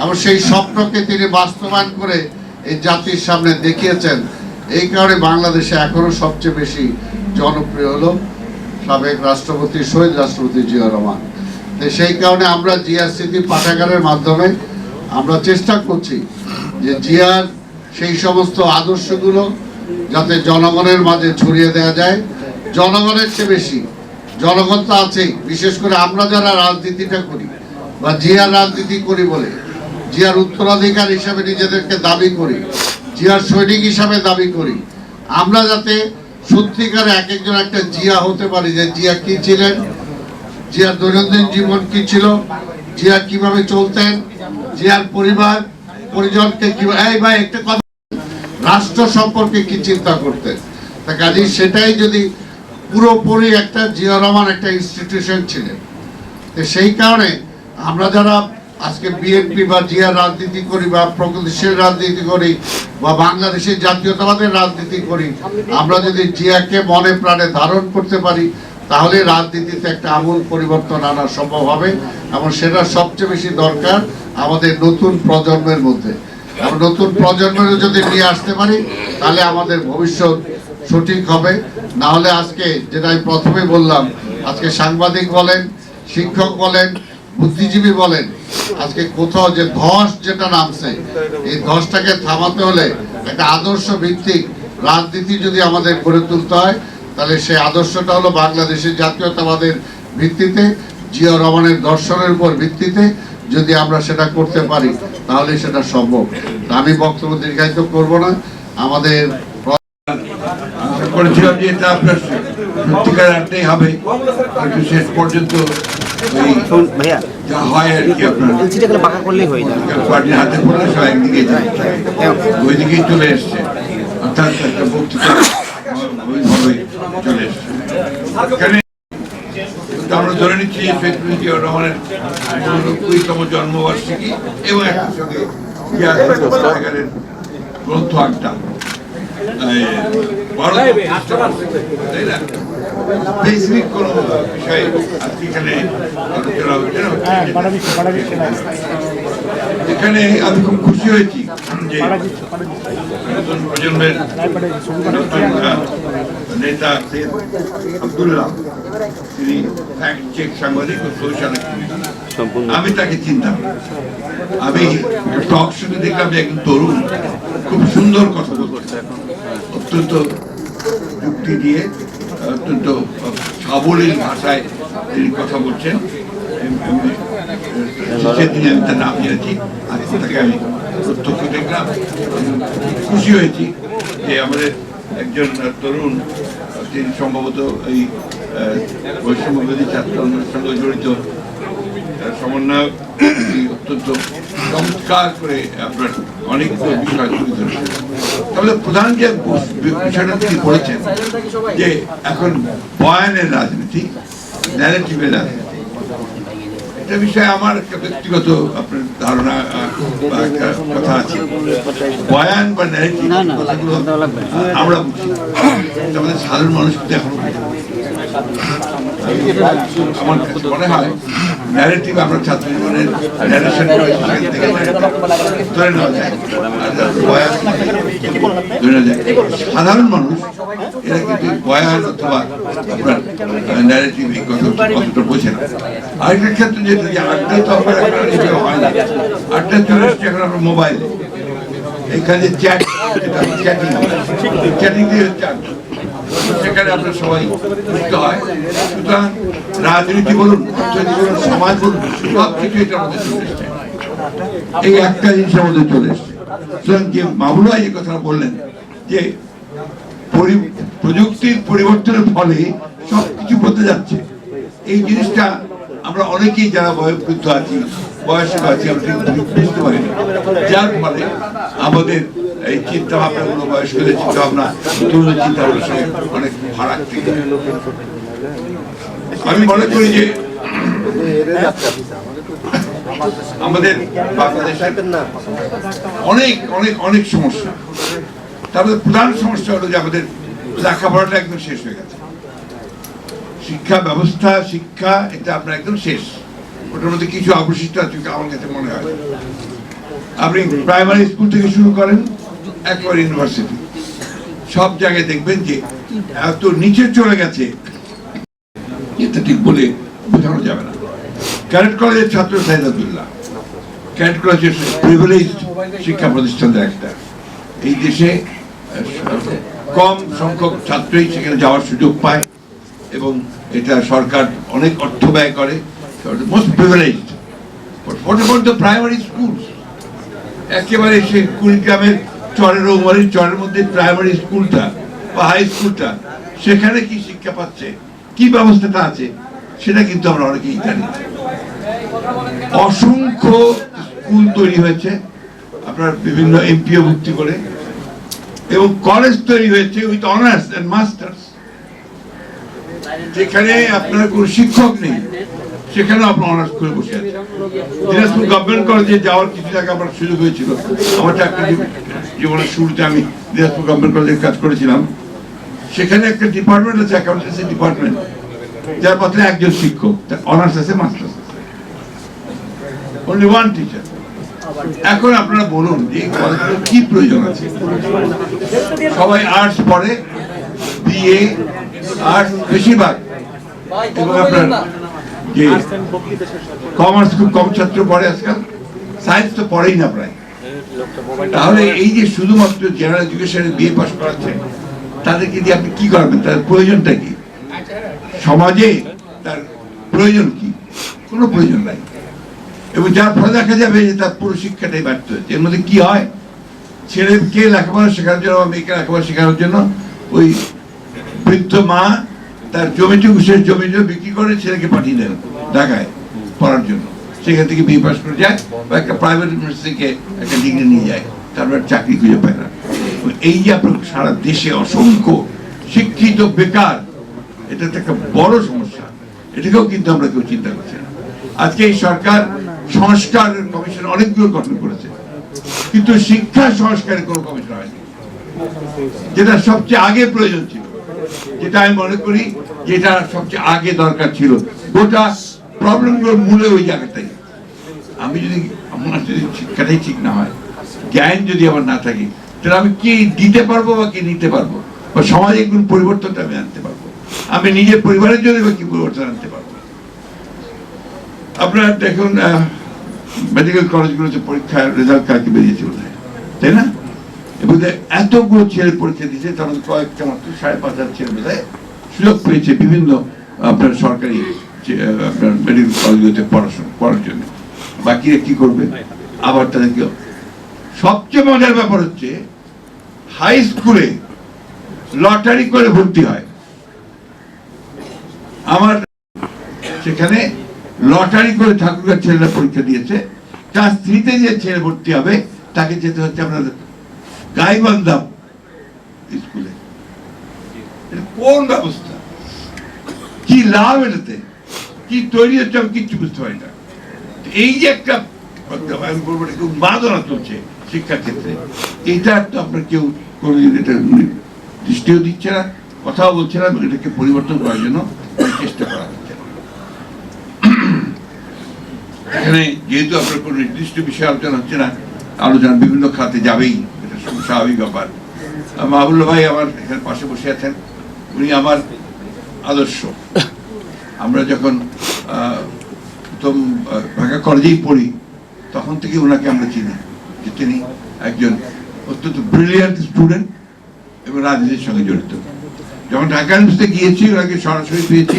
এবং সেই স্বপ্নকে তিনি বাস্তবায়ন করে এই জাতির সামনে দেখিয়েছেন। এই কারণে বাংলাদেশে এখনো সবচেয়ে বেশি জনপ্রিয় হলো সাবেক রাষ্ট্রপতি শহীদ রাষ্ট্রপতি জিয়াউর রহমান। সেই কারণে আমরা জিয়া স্মৃতি পাঠাগারের মাধ্যমে আমরা চেষ্টা করছি যে জিয়ার সেই সমস্ত আদর্শগুলো যাতে জনগণের মাঝে ছড়িয়ে দেওয়া যায়। জনগণের চেয়ে বেশি জনগণ তো আছেই, বিশেষ করে আমরা যারা রাজনীতিটা করি বা জিয়ার রাজনীতি করি বলে জিয়ার উত্তরাধিকার হিসাবে নিজেদেরকে দাবি করি, জিয়ার সৈনিক হিসাবে দাবি করি, আমরা যাতে সত্যিকারে এক একজন একটা জিয়া হতে পারি, যে জিয়া কি ছিলেন, জিয়ার দৈনন্দিন জীবন কি ছিল, জিয়া কিভাবে চলতেন, জিয়ার পরিবার পরিজনকে কিভাবে, এই ভাই একটা কথা, রাষ্ট্র সম্পর্কে কি চিন্তা করতেন। তা কাজে সেটাই যদি পুরোপুরি একটা জিয়া রহমান একটা ইনস্টিটিউশন ছিলেন। তো সেই কারণে আমরা যারা আজকে বিএনপি বা জিয়ার রাজনীতি করি বা প্রগতিশীল রাজনীতি করি বা বাংলাদেশের জাতীয়তাবাদের রাজনীতি করি, আমরা যদি জিয়াকে মনে প্রাণে ধারণ করতে পারি তাহলে রাজনীতিতে একটা আমূল পরিবর্তন আনা সম্ভব হবে। এবং সেটা সবচেয়ে বেশি দরকার আমাদের নতুন প্রজন্মের মধ্যে। আমরা নতুন প্রজন্মের যদি নিয়ে আসতে পারি তাহলে আমাদের ভবিষ্যৎ সঠিক হবে। না হলে আজকে যেটা আমি প্রথমে বললাম, আজকে সাংবাদিক বলেন, শিক্ষক বলেন, বুদ্ধিজীবী বলেন, আজকে কোথাও যে ধস যেটা নামছে, এই ধসটাকে থামাতে হলে একটা আদর্শ ভিত্তিক রাজনীতি যদি আমাদের গড়ে তুলতে হয়, তাহলে সেই আদর্শটা হলো বাংলাদেশের জাতীয়তাবাদের ভিত্তিতে, জিয়া রহমানের দর্শনের উপর ভিত্তিতে যদি আমরা সেটা করতে পারি তাহলে সেটা সম্ভব। আমি বক্তব্য দীর্ঘায়িত করব না। আমাদের করেছিলাম যে এটা আপনার সত্যিকার আনতেই হবে, কিন্তু শেষ পর্যন্ত ভাইয়া যা হয় আর কি আপনার পাকা করলেই হয়ে যাবে, পার্টির হাতে পড়লে সব একদিকে ওই দিকেই চলে এসছে, অর্থাৎ একটা বক্তৃতা ওইভাবে চলে এসছে। এখানে আমরা ধরে নিচ্ছি শেখ মুজিবুর রহমানের 90তম জন্মবার্ষিকী এবং একই সঙ্গে গ্রন্থ আড্ডা, তাই না, বেসিক কোন বিষয়ে আজকে এখানে আলোচনা হচ্ছে না। এখানে আমি খুব খুশি হয়েছি যে নতুন প্রজন্মের নেতা আব্দুল্লাহ, তিনি ফ্যাক্ট চেক সাংবাদিক ও সোশ্যাল অ্যাক্টিভিস্ট। আমি তাকে চিনতাম, আমি টক শোতে দেখলাম যে একজন তরুণ খুব সুন্দর কথা বলছে, অত্যন্ত যুক্তি দিয়ে অত্যন্ত সাবলীল ভাষায় তিনি কথা বলছেন। সেদিন আমি তার নাম জেনেছি, আজকে তাকে আমি প্রত্যক্ষ দেখলাম, খুশি হয়েছি যে আমাদের একজন তরুণ, তিনি সম্ভবত এই বৈষম্যবিরোধী ছাত্র আন্দোলনের সঙ্গে জড়িত সমন্বয়ক, অত্যন্ত চমৎকার করে আপনার অনেকগুলো বিষয় তুলে ধরেছেন। তাহলে প্রধান যে বিষয়টা তিনি বলেছেন যে এখন বয়ানের রাজনীতি, ন্যারেটিভের রাজনীতি, এটা বিষয়ে আমার একটা ব্যক্তিগত আপনার ধারণা বা একটা কথা আছে। বয়ান বা ন্যারেটিভ কথাগুলো আমরা বুঝি, আমাদের সাধারণ মানুষ কিন্তু এখন আমার কাছে মনে হয় ন্যারেটিভ আমরা ছাত্র জীবনের ন্যারেশন ধরে নেওয়া যায়, সাধারণ মানুষ এরা কিন্তু বয়ান অথবা আপনার ন্যারেটিভ এই কথাটা বোঝে না। আরেকটা ক্ষেত্রে যেটা যে আড্ডা তো আপনার হয় না, আড্ডা চলে এসছে এখন আমরা মোবাইলে, এখানে চ্যাটিং দিয়ে হচ্ছে আড্ডা, সেখানে আপনার সবাই যুক্ত হয়। সুতরাং রাজনীতি বলুন, অর্থনীতি বলুন, সমাজ বলুন, সব কিছু এটার মধ্যে চলে এসছে, এই একটা জিনিসের মধ্যে চলে এসছে। সুতরাং যে মামুলা এই কথাটা বললেন যে প্রযুক্তির পরিবর্তনের ফলে সবকিছু বদলে যাচ্ছে, এই জিনিসটা আমরা অনেকেই যারা বয়োবৃদ্ধ আছি, বয়স্ক আছি, আমরা ঠিক বুঝতে পারি না, যার ফলে আমাদের এই চিন্তা ভাবনা গুলো বয়স্কদের চিন্তা ভাবনা তরুণের চিন্তা ভাবনার সঙ্গে অনেক ফারাক থেকে। আমি মনে করি যে আমাদের বাংলাদেশের অনেক অনেক অনেক সমস্যা, তার মধ্যে প্রধান সমস্যা হলো যে আমাদের লেখাপড়াটা একদম শেষ হয়ে গেছে। শিক্ষা ব্যবস্থা, শিক্ষা এটা আপনার একদম শেষ, ওটার মধ্যে কিছু অবশিষ্ট আছে আমার কাছে মনে হয়। আপনি প্রাইমারি স্কুল থেকে শুরু করেন একবার ইউনিভার্সিটি, সব জায়গায় দেখবেন যে এত নিচে চলে গেছে, এটা ঠিক বলে বোঝানো যাবে না। ক্যাডেট কলেজের ছাত্র সাইদ আব্দুল্লাহ, ক্যাডেট কলেজের প্রিভিলেজড শিক্ষা প্রতিষ্ঠানের একটা, এই দেশে কম সংখ্যক ছাত্রই সেখানে যাওয়ার সুযোগ পায় এবং এটা সরকার অনেক অর্থ ব্যয় করে, most privileged. What about the primary schools? একেবারে সে কুড়িগ্রামের চরের ওমারির চরের মধ্যে প্রাইমারি স্কুলটা বা হাই স্কুলটা, সেখানে কি শিক্ষা পাচ্ছে, কি ব্যবস্থাটা আছে, সেটা কিন্তু আমরা অনেকেই জানি। অসংখ্য স্কুল তৈরি হয়েছে আপনার বিভিন্ন এমপিও ভর্তি করে, এবং কলেজ তৈরি হয়েছে উইথ অনার্স এন্ড মাস্টার্স, যেখানে আপনার কোনো শিক্ষক নেই, সেখানে আপনার অনার্স করে বসে আছে। দিনাজপুর গভর্নমেন্ট কলেজে যাওয়ার কিছু টাকা আমার সুযোগ হয়েছিল। আমার চাকরি জীবনের শুরুতে আমি দিনাজপুর গভর্নমেন্ট কলেজে কাজ করেছিলাম। সেখানে একটা ডিপার্টমেন্ট আছে, অ্যাকাউন্টেন্সি ডিপার্টমেন্ট, যার মাত্র একজন শিক্ষক, অনার্স আছে, মাস্টার্স আছে, অনলি ওয়ান টিচার। এখন আপনারা বলুন যে কলেজগুলোর কি প্রয়োজন আছে? সবাই আর্টস পড়ে, বিএ আর্টস বেশিরভাগ, এবং আপনার যে কমার্স খুব কম ছাত্র পড়ে আজকাল, সায়েন্স তো পড়েই না প্রায়। তাহলে এই যে শুধুমাত্র জেনারেল এডুকেশনে বিএ পাস করাচ্ছেন, তাদেরকে দিয়ে আপনি কি করবেন? তার প্রয়োজনটা কি? সমাজে তার প্রয়োজন কি? কোনো প্রয়োজন নাই। এবং যার ফলে দেখা যাবে যে তার পুরো শিক্ষাটাই ব্যর্থ হয়েছে। এর মধ্যে কি হয়, ছেলেকে লেখাপড়া শেখানোর জন্য বা মেয়েকে লেখাপড়া শেখানোর জন্য ওই বৃদ্ধ মা তার জমিটুকু, সে জমিটা বিক্রি করে ছেলেকে পাঠিয়ে দেন ঢাকায় পড়ার জন্য। সেখান থেকে বিএ পাস করে যায় বা একটা প্রাইভেট ইউনিভার্সিটি থেকে একটা ডিগ্রি নিয়ে যায়, তারপর চাকরি খুঁজে পায় না। এই যে আপনার সারা দেশে অসংখ্য শিক্ষিত বেকার, এটা তো একটা বড় সমস্যা। এটাকেও কিন্তু আমরা কেউ চিন্তা করছি না। আজকে এই সরকার সংস্কার কমিশন অনেকগুলো গঠন করেছে, কিন্তু শিক্ষা সংস্কারের কোনো কমিশন হয়নি, যেটা সবচেয়ে আগে প্রয়োজন ছিল, যেটা আমি মনে করি যেটা সবচেয়ে আগে দরকার ছিল। গোটা প্রবলেমগুলোর মূলে ওই জায়গাটাই। আমি যদি আমার যদি শিক্ষাটাই ঠিক না হয়, জ্ঞান যদি আমার না থাকে, তাহলে আমি কি দিতে পারবো বা কি নিতে পারবো, বা সমাজে কোন পরিবর্তনটা আমি আনতে পারবো, আমি নিজের পরিবারের জন্য বা কি পরিবর্তন আনতে পারবো। আপনারা দেখুন মেডিকেল কলেজগুলোতে পরীক্ষার রেজাল্ট কালকে বেরিয়েছে বোধ হয়, তাই না? এবং এতগুলো ছেলে পরীক্ষা দিয়েছে, তার মধ্যে কয়েকটা মাত্র 5,500 ছেলে বোধ হয় সুযোগ পেয়েছে বিভিন্ন আপনার সরকারি আপনার মেডিকেল কলেজগুলোতে পড়ার জন্য। বাকিরা কি করবে? আবার তাদেরকে, সবচেয়ে মজার ব্যাপার হচ্ছে হাই স্কুলে লটারি করে ভর্তি হয়। আমার সেখানে লটারি করে ঠাকুরগাঁর ছেলেরা পরীক্ষা দিয়েছে। ক্লাস 3-তে যে ছেলে ভর্তি হবে তাকে যেতে হচ্ছে আপনাদের গাইবান্ধা স্কুলে। কোন ব্যবস্থা, কি লাভ, এটাতে কি তৈরি হচ্ছে আমি কিচ্ছু বুঝতে পারি না। এই যে একটা আমি বলবো উন্মাদনা চলছে শিক্ষার ক্ষেত্রে, এটা তো আপনার কেউ কোনোদিন এটা দৃষ্টিও দিচ্ছে না, কথাও বলছে না, এটাকে পরিবর্তন করার জন্য চেষ্টা করা হচ্ছে। এখানে যেহেতু আপনার কোনো নির্দিষ্ট বিষয়ে আলোচনা হচ্ছে না, আলোচনা বিভিন্ন খাতে যাবেই, এটা স্বাভাবিক ব্যাপার। মাহবুবুল্লাহ ভাই আমার এখানে পাশে বসে আছেন, উনি আমার আদর্শ। আমরা যখন প্রথম ঢাকা কলেজেই পড়ি, তখন থেকে ওনাকে আমরা চিনি যে তিনি একজন অত্যন্ত ব্রিলিয়ান্ট স্টুডেন্ট এবং রাজনীতির সঙ্গে জড়িত। যখন ঢাকা ইউনিভার্সিটিতে গিয়েছি, ওনাকে সরাসরি পেয়েছি,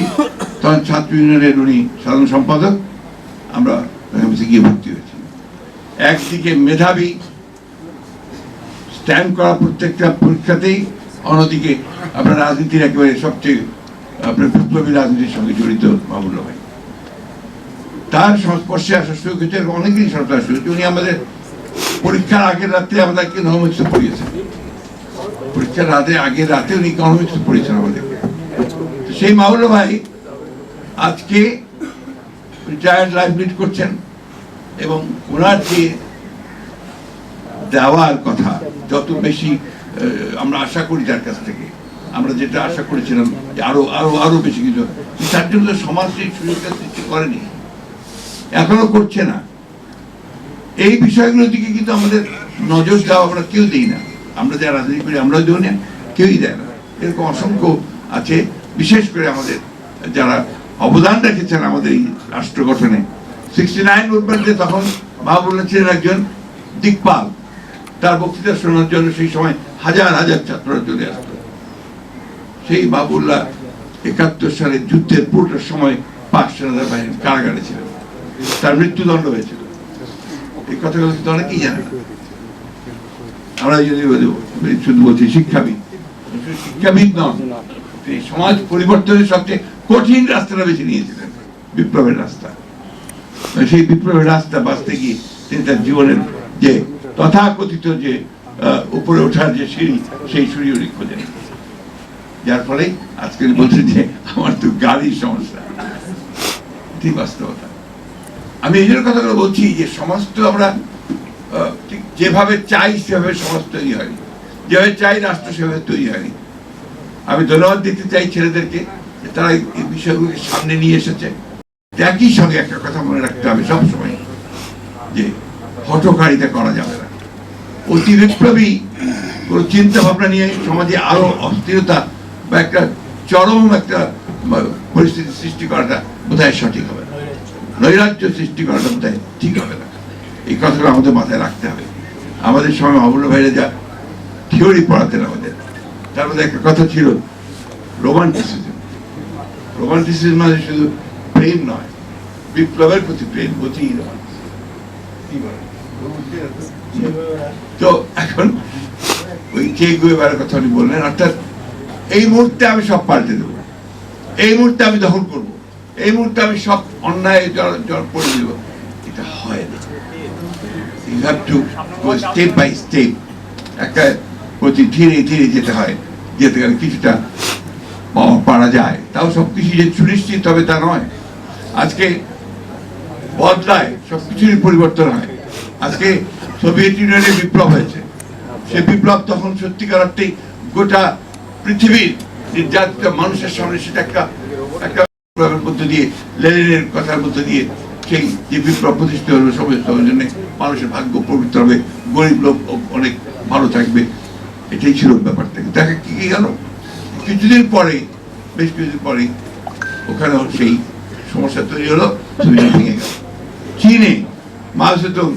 তখন ছাত্র ইউনিয়নের উনি সাধারণ সম্পাদক, আমরা গিয়ে ভর্তি হয়েছি। একদিকে মেধাবী, স্ট্যান্ড করা প্রত্যেকটা পরীক্ষাতেই, অন্যদিকে আপনার রাজনীতির একেবারে সবচেয়ে আপনার বিপ্লবী রাজনীতির সঙ্গে জড়িত মাহবুবুল্লাহ ভাই। তার সংস্পর্শে আসার সুযোগ হয়েছে, অনেকেরই সংস্পর্শে আসা হয়েছে। উনি আমাদের পরীক্ষার আগের রাত্রে আমাদেরকে ইকোনমিক্স পড়িয়েছেন, পরীক্ষার আগের রাতে উনি ইকোনমিক্স পড়িয়েছেন আমাদেরকে। সেই মাহবুবুল্লাহ ভাই আজকে রিটায়ার্ড লাইফ লিড করছেন, এবং ওনার যে দেওয়ার কথা যত বেশি আমরা আশা করি তার কাছ থেকে, আমরা যেটা আশা করেছিলাম যে আরো আরো আরো বেশি কিছু, তার জন্য সমাজ সেই সুযোগটা সৃষ্টি করেনি, এখনো করছে না। এই বিষয়গুলোর দিকে কিন্তু আমাদের নজর দেওয়া আমরা কেউ দিই না। আমরা যারা রাজনীতি করি আমরাও দিই না, কেউই দেয় না। এরকম অসংখ্য আছে, বিশেষ করে আমাদের যারা অবদান রেখেছেন আমাদের এই রাষ্ট্র গঠনে। 69 মুভমেন্টে তখন মাহবুবুল্লাহ ছিলেন একজন দিকপাল, তার বক্তৃতা শোনার জন্য সেই সময় হাজার হাজার ছাত্ররা চলে আসত। সেই মাহবুবুল্লাহ 71 সালের যুদ্ধের পুরোটার সময় পাক সেনাদের বাহিনীর কারাগারে ছিলেন, তার মৃত্যুদণ্ড হয়েছিল। এই কথাগুলো কিন্তু অনেকেই জানে না। আমরা যদি শুধু বলছি শিক্ষাবিদ, শিক্ষাবিদ নন, তিনি সমাজ পরিবর্তনের সবচেয়ে কঠিন রাস্তাটা বেছে নিয়েছিলেন, বিপ্লবের রাস্তা। সেই বিপ্লবের রাস্তা বাঁচতে গিয়ে তিনি তার জীবনের যে তথাকথিত যে উপরে ওঠার যে সিঁড়ি, সেই সিঁড়িও খোঁজেন, যার ফলে আজকে বলছে যে আমার তো গাড়ির সমস্যা। ঠিক বাস্তবতা। আমি এই জন্য কথাগুলো বলছি যে সমাজ তো আমরা ঠিক যেভাবে চাই সেভাবে সমাজ তৈরি হয়নি, যেভাবে চাই রাষ্ট্র সেভাবে তৈরি হয়নি। আমি ধন্যবাদ দিতে চাই ছেলেদেরকে, তারা এই বিষয়গুলোকে সামনে নিয়ে এসেছে। একই সঙ্গে একটা কথা মনে রাখতে হবে সবসময়, যে হঠকারিতা করা যাবে না। অতি বিপ্লবী কোনো চিন্তা ভাবনা নিয়ে সমাজে আরো অস্থিরতা বা একটা চরম একটা পরিস্থিতি সৃষ্টি করাটা বোধহয় সঠিক হবে না, নৈরাজ্য সৃষ্টি করাটা বোধহয় ঠিক হবে না। এই কথাগুলো আমাদের মাথায় রাখতে হবে। আমাদের সময় অবুল ভাইরা যা থিওরি পড়াতেন আমাদের, তার মধ্যে একটা কথা ছিল রোমান্টিসিজম। রোমান্টিসিজম মানে শুধু প্রেম নয়, বিপ্লবের প্রতি প্রেম, অতি তো এখন ওই চে গুয়েভারার কথা উনি বললেন, অর্থাৎ এই মুহূর্তে আমি সব পাল্টে দেবো, এই মুহূর্তে আমি দখল করব, এই মুহূর্তে আমি সব অন্যায় জল করে দেব। এটা হয় না। You have to go step by step, একটা প্রতি ধীরে ধীরে যেতে হয়, যেতে গেলে কিছুটা পারা যায়। তাও সবকিছু যে সুনিশ্চিত হবে তা নয়। আজকে বদলায়, সবকিছুরই পরিবর্তন হয়। আজকে সোভিয়েত ইউনিয়নের বিপ্লব হয়েছে, সে বিপ্লব তখন সত্যিকার অর্থে গোটা পৃথিবীর নির্যাতিত মানুষের সামনে সেটা একটা একটা বিপ্লবের মধ্যে দিয়ে, লেনিনের কথার মধ্যে দিয়ে সেই যে বিপ্লব প্রতিষ্ঠিত হলো, সবার জন্য মানুষের ভাগ্য পবিত্র হবে, গরিব লোক অনেক ভালো থাকবে, এটাই ছিল ব্যাপারটা। দেখা কি গেল কিছুদিন পরে, বেশ কিছুদিন পরে ওখানেও সেই সমস্যা তৈরি হলো, ভেঙে গেল। চীনে মাও সেতুং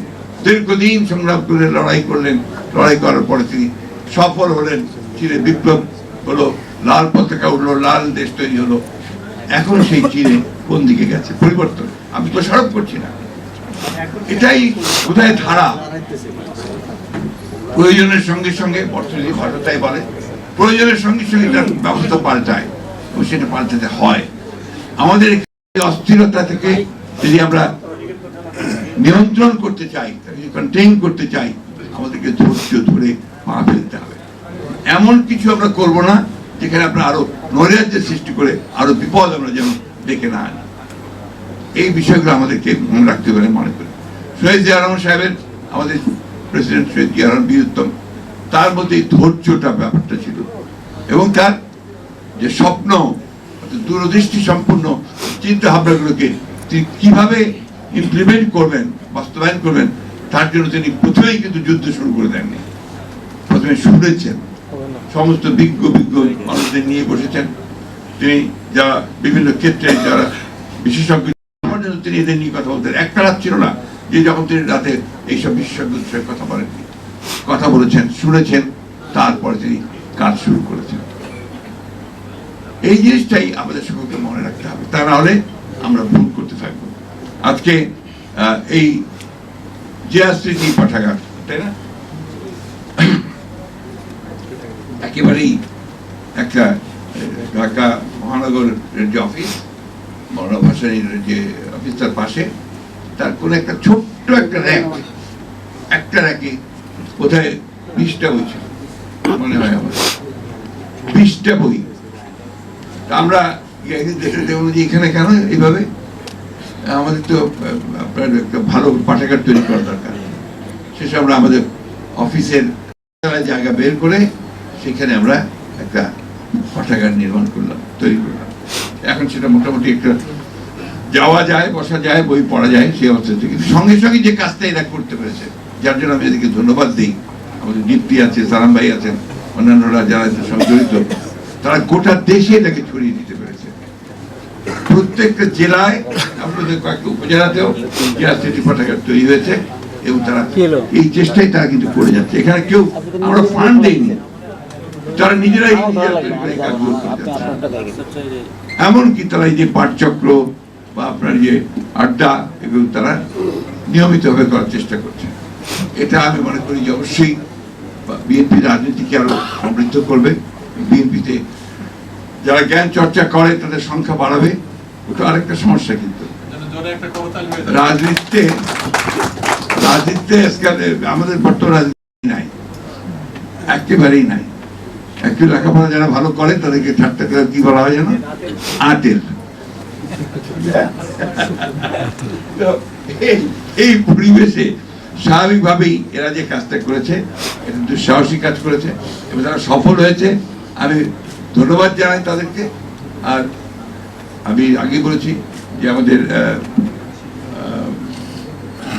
দীর্ঘদিন সংগ্রাম করে লড়াই করলেন, লড়াই করার পরে তিনি সফল হলেন, চীনে বিপ্লব হলো, লাল পতাকা উঠলো, লাল দেশ তৈরি হলো। এখন সেই চীনে কোন দিকে গেছে? পরিবর্তন। আমি তো সরব করছি না, এটাই বোধহয় ধারা। প্রয়োজনের সঙ্গে সঙ্গে অর্থনীতি ভাষাটাই বলে, প্রয়োজনের সঙ্গে সঙ্গে তার ব্যবস্থা পাল্টায় এবং সেটা পাল্টাতে হয়। আমাদের অস্থিরতা থেকে যদি আমরা নিয়ন্ত্রণ করতে চাই, কন্টেইন করতে চাই, আমাদেরকে ধৈর্য ধরে পা ফেলতে হবে। এমন কিছু আমরা করব না যেখানে আমরা আরো নৈরাজ্যের সৃষ্টি করে আরো বিপদ আমরা যেন ডেকে না আনি। এই বিষয়গুলো আমাদেরকে মনে রাখতে পারে মনে করি। শহীদ জিয়া রহমান সাহেবের, আমাদের প্রেসিডেন্ট শহীদ জিয়া রহমান বীরুত্তম, তার মধ্যে এই ধৈর্যটা ব্যাপারটা ছিল এবং তার যে স্বপ্ন, দূরদৃষ্টি সম্পূর্ণ চিন্তা ভাবনাগুলোকে তিনি কিভাবে ইমপ্লিমেন্ট করবেন, বাস্তবায়ন করবেন, তার জন্য তিনি প্রথমেই কিন্তু যুদ্ধ শুরু করে দেননি। প্রথমে শুনেছেন, সমস্ত বিজ্ঞ মানুষদের নিয়ে বসেছেন। তিনি যারা বিভিন্ন ক্ষেত্রে যারা বিশেষজ্ঞ, তিনি এদের নিয়ে কথা বলতেন। একটা রাত ছিল না যে যখন তিনি রাতে এইসব বিশেষজ্ঞদের সঙ্গে কথা বলেননি, কথা বলেছেন, শুনেছেন, তারপরে তিনি কাজ শুরু করেছেন। এই জিনিসটাই আমাদের সকলকে মনে রাখতে হবে, তা না হলে আমরা ভুল করতে থাকবো। আজকে এই জিয়া স্মৃতি পাঠাগার, তাই না, একেবারেই একটা ঢাকা মহানগরের যে অফিস, মৌলানা ভাসানীর যে অফিস, তার পাশে তার কোন একটা ছোট্ট একটা র্যাক, একটা র্যাকে কোথায় 20টা বই ছিল মনে হয় আমার, 20টা বই। আমরা দেখুন যে এখানে কেন এইভাবে, আমাদের তো আপনার একটা ভালো পাঠাগার তৈরি করা দরকার। শেষে আমরা আমাদের অফিসের জায়গা বের করে সেখানে আমরা একটা পাঠাগার নির্মাণ করলাম, তৈরি করলাম। এখন সেটা মোটামুটি একটা যাওয়া যায়, বসা যায়, বই পড়া যায়, সেই অবস্থা থেকে সঙ্গে সঙ্গে যে কাজটা এরা করতে পেরেছে, যার জন্য আমি এদেরকে ধন্যবাদ দিই। আমাদের দীপ্তি আছে, সালাম ভাই আছেন, অন্যান্যরা যারা এর সঙ্গে জড়িত, তারা গোটা দেশে এটাকে ছড়িয়ে দিতে পেরেছে। প্রত্যেকটা জেলায়, আপনাদের কয়েকটা উপজেলাতেও জিয়া স্মৃতি পাঠাগার তৈরি হয়েছে এবং তারা এই চেষ্টাই তারা কিন্তু করে যাচ্ছে। এখানে কেউ আমরা ফান্ড দেইনি, তারা নিজেরাই এমনকি তারা এই যে পাঠচক্র বা আপনার যে আড্ডা, এগুলো তারা নিয়মিতভাবে করার চেষ্টা করছে। এটা আমি মনে করি যে অবশ্যই বিএনপি রাজনীতিকে আরো সমৃদ্ধ করবে। বিএনপিতে যারা জ্ঞান চর্চা করে তাদের সংখ্যা বাড়াবে। ওটা আরেকটা সমস্যা, কিন্তু রাজনীতিতে আমাদের বর্তমান রাজনীতি নাই, একেবারেই নাই। একটু লেখাপড়া যারা ভালো করে তাদেরকে ঠাট্টা করে কি বলা হয় জানো? আটেল। এই পরিবেশে স্বাভাবিকভাবেই এরা যে কাজটা করেছে এটা দুঃসাহসী কাজ করেছে এবং তারা সফল হয়েছে। আমি ধন্যবাদ জানাই তাদেরকে। আর আমি আগে বলেছি যে আমাদের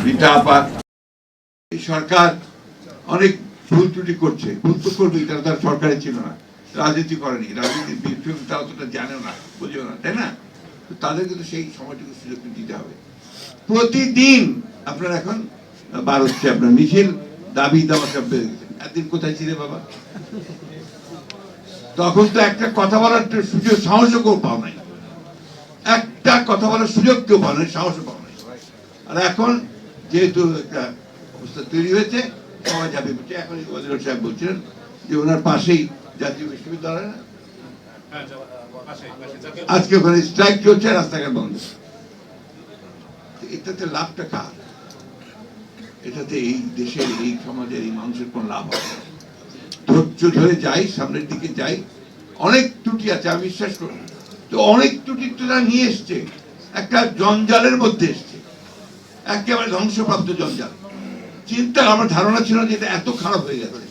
রীতা আপা, এই সরকার অনেক ভুল ত্রুটি করছে, ভুল তো করবেই, কারণ তার সরকারে ছিল না, রাজনীতি করেনি, রাজনীতির বিপ্লবটা অতটা জানেও না, বুঝেও না, তাই না? তাদেরকে তো সেই সময়টুকু সুযোগ দিতে হবে। প্রতিদিন আপনার এখন বার হচ্ছে আপনার মিছিল, দাবি দাবা সব বেড়ে গেছে। একদিন কোথায় ছিলে বাবা? তখন তো একটা কথা বলার সুযোগ, সাহসও কেউ পাও নাই, একটা কথা বলার সুযোগ কেউ পাও নাই, সাহসও পাও নাই। আর এখন যেহেতু একটা অবস্থা তৈরি হয়েছে, সবাই যাবে বলছে। এখন ওয়াজির সাহেব বলছিলেন যে ওনার পাশেই জাতীয় বিশ্ববিদ্যালয়, না আজকে ওখানে স্ট্রাইক চলছে, রাস্তাঘাট বন্ধ। এটাতে লাভটা কার? এটাতে এই দেশের, এই সমাজের, এই মানুষের কোন লাভ হবে? ধৈর্য ধরে যাই, সামনের দিকে যাই। অনেক ত্রুটি আছে, আমি বিশ্বাস করি, তো অনেক ত্রুটি তারা নিয়ে এসছে, একটা জঞ্জালের মধ্যে এসছে, একেবারে ধ্বংসপ্রাপ্ত জঞ্জাল। চিন্তা, আমার ধারণা ছিল যে এটা এত খারাপ হয়ে গেছে।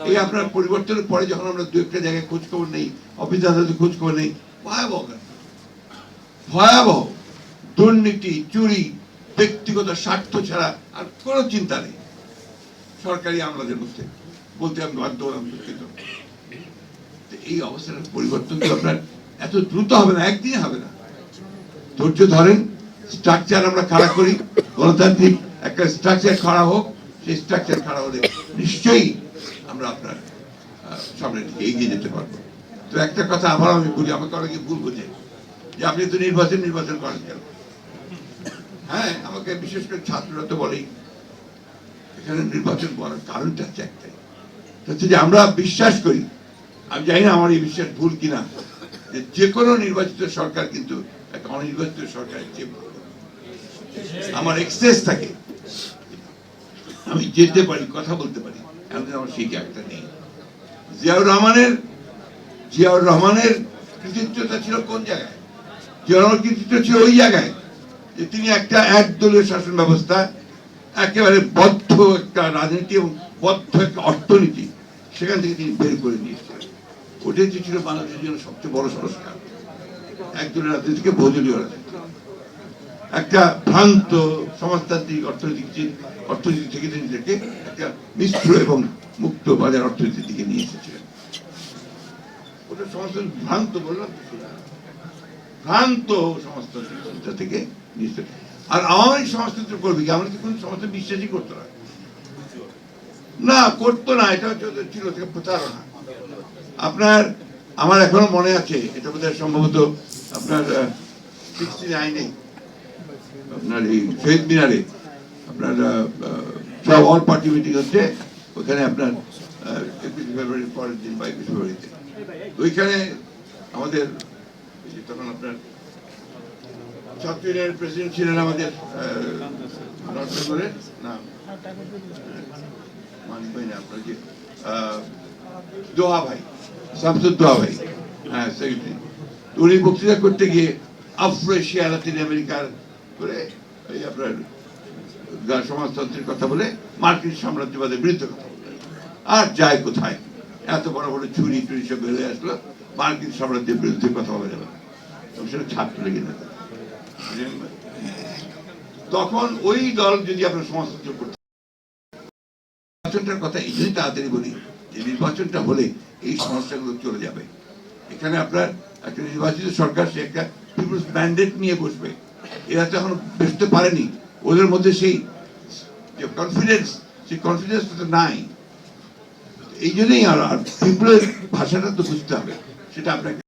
এই আপনার পরিবর্তনের পরে যখন আমরা দু একটা জায়গায় খোঁজ খবর নেই, অফিস আদালতে খোঁজ খবর নেই, ভয়াবহ ভয়াবহ দুর্নীতি, চুরি, ব্যক্তিগত স্বার্থ ছাড়া আর কোনো চিন্তা নেই সরকারি আমলাদের মধ্যে, বলতে আমি বাধ্য হলাম। দুঃখিত। এই অবস্থার পরিবর্তন তো আপনার এত দ্রুত হবে না, একদিনে হবে না। ধৈর্য ধরেন, স্ট্রাকচার আমরা খাড়া করি, গণতান্ত্রিক একটা স্ট্রাকচার খাড়া হোক। সেই স্ট্রাকচার খাড়া হলে নিশ্চয়ই আমরা আপনার সামনের দিকে এগিয়ে যেতে পারবো। তো একটা কথা আবার আমি বলি, আমাকে অনেকে ভুল বোঝে যে আপনি তো নির্বাচন করেন কেন? হ্যাঁ, আমাকে বিশেষ করে ছাত্ররা তো বলেই এখানে নির্বাচন করার কারণটা হচ্ছে একটাই, হচ্ছে যে আমরা বিশ্বাস করি, আমি জানি না আমার এই বিশ্বাস ভুল কিনা, যে কোনো নির্বাচিত সরকার কিন্তু একটা অনির্বাচিত সরকারের চেয়ে ভালো। আমার এক্সেস থাকে, আমি যেতে পারি, কথা বলতে পারি, এখন আমার সেই জায়গাটা নেই। জিয়াউর রহমানের কৃতিত্বটা ছিল কোন জায়গায়? জিয়াউর রহমানের কৃতিত্ব ছিল ওই জায়গায় যে তিনি একটা একদলীয় শাসন ব্যবস্থা, একেবারে বদ্ধ একটা রাজনীতি এবং বদ্ধ একটা অর্থনীতি, সেখান থেকে তিনি বের করে নিয়ে এসেছিলেন। ওটাই ছিল বাংলাদেশের জন্য সবচেয়ে বড় সংস্কার। একদলীয় রাজনীতিকে বহুদলীয় রাজনীতি, একটা ভ্রান্ত সমাজতান্ত্রিক অর্থনীতি থেকে তিনি একটা মিশ্র এবং মুক্ত বাজার অর্থনীতির দিকে নিয়ে এসেছিলেন। ওটা সমাজতন্ত্র ভ্রান্ত, বললাম ভ্রান্ত সমাজতন্ত্র থেকে নিয়ে এসেছে। আর আওয়ামী লীগ সমাজতন্ত্র করবে কি? আমরা কি কোন সমাজতন্ত্র বিশ্বাসই করতো না, করতো না। এটা ছিল থেকে প্রতারণা। আপনার, আমার এখনো মনে আছে, এটা বোধহয় সম্ভবত আপনার 69-এ আপনার এই শহীদ মিনারে আপনার সব অল পার্টি মিটিং হচ্ছে, ওখানে আপনার 21 ফেব্রুয়ারির পরের দিন বা 21 ফেব্রুয়ারিতে ওইখানে আমাদের তখন আপনার ছাত্র ইউনিয়নের প্রেসিডেন্ট ছিলেন আমাদের নরসিংগড়ের নাম মানিক ভাই না, আপনার যে দোহা ভাই, শামসুদ দোহা ভাই, হ্যাঁ সেক্রেটারি। উনি বক্তৃতা করতে গিয়ে আফ্রিকা, লাতিন আমেরিকার করে এই আপনার সমাজতন্ত্রের কথা বলে মার্কিন সাম্রাজ্যবাদের বিরুদ্ধে কথা বলে, আর যায় কোথায়? এত বড় বড় চুরি টুরি সব বেরোয় আসলো, মার্কিন সাম্রাজ্যের বিরুদ্ধে কথা বলা যাবে না। সেটা ছাত্রলীগের নেতা। তখন ওই দল যদি আপনার সমাজতন্ত্র করতে, নির্বাচনটার কথা এই জন্যই তাড়াতাড়ি বলি যে নির্বাচনটা হলে এই সমস্যাগুলো চলে যাবে। এখানে আপনার একটা নির্বাচিত সরকার, সে একটা পিপলস ম্যান্ডেট নিয়ে বসবে। এরা তো এখন বসতে পারেনি, ওদের মধ্যে সেই যে কনফিডেন্স, সেই কনফিডেন্সটা তো নাই। এই জন্যই আর পিপলের ভাষাটা তো বুঝতে হবে, সেটা আপনাকে